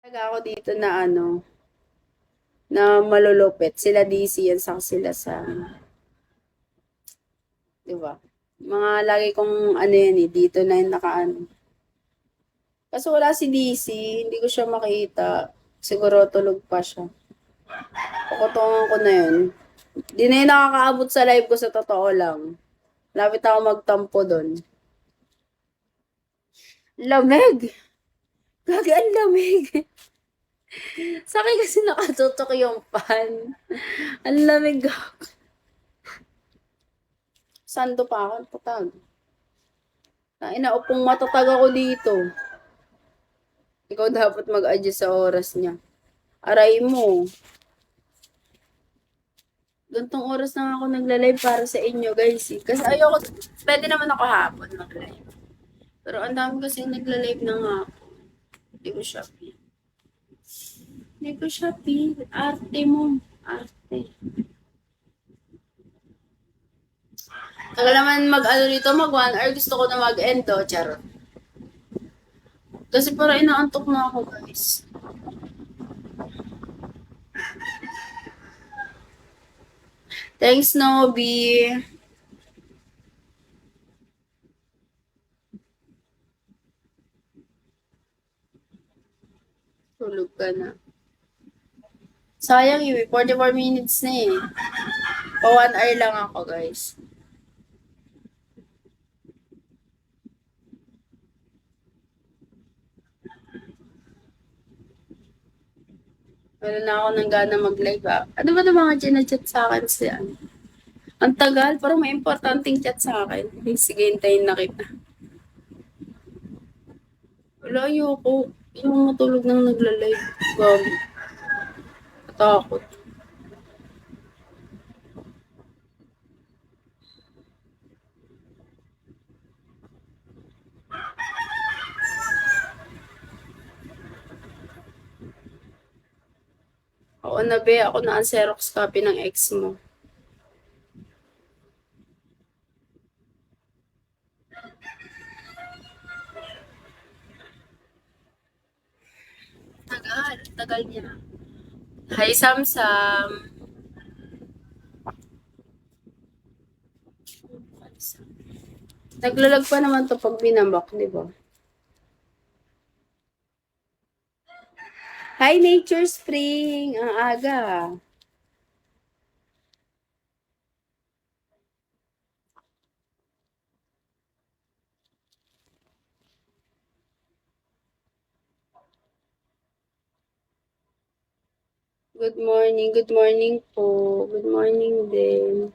Talaga ako dito na na malulupit. Sila DC yan sa sila sa, di ba? Mga lagi kong yan dito na yung nakaano. Kaso wala si DC, hindi ko siya makita. Siguro tulog pa siya. Pukutungan ko na yun. Di na yun nakakaabot sa live ko sa totoo lang. Lapit ako magtampo doon. Lamig! Gagi, ang lamig! Sa akin kasi nakatutok yung pan. Ang lamig ako. Sando pa ako, patag. Inaupong matatag ako dito. Ikaw dapat mag-adjust sa oras niya. Aray mo. Gantong oras na ako nagla-live para sa inyo, guys. Eh. Kasi ayoko, pwede naman ako hapon mag-live. Pero ang dami kasi nagla-live ng hapon. Hindi ko siya feel. Hindi ko siya feel. Arte mo. Arte. Tagal naman mag-ano dito, mag 1 hour. Gusto ko na mag-end, oh. Charot. Kasi para inaantok na ako, guys. Thanks, Nobi. Tulog ka na. Sayang yun, 44 minutes na eh. Pa 1 hour lang ako, guys. Wala na ako nang gana mag-live ah. Ano ba na mga ginachat sa akin siya? Ang tagal, parang may importanteng chat sa akin. Sige, hintayin na kita. Wala, ayoko. Yung matulog nang nagla-live. Gabi. Katakot. Ako na be, ako na ang Xerox copy ng ex mo. Tagal niya. Hi, Samsam. Naglalag pa naman to pag binambak, di ba? Hi, Nature Spring! Ang aga. Good morning po. Good morning din.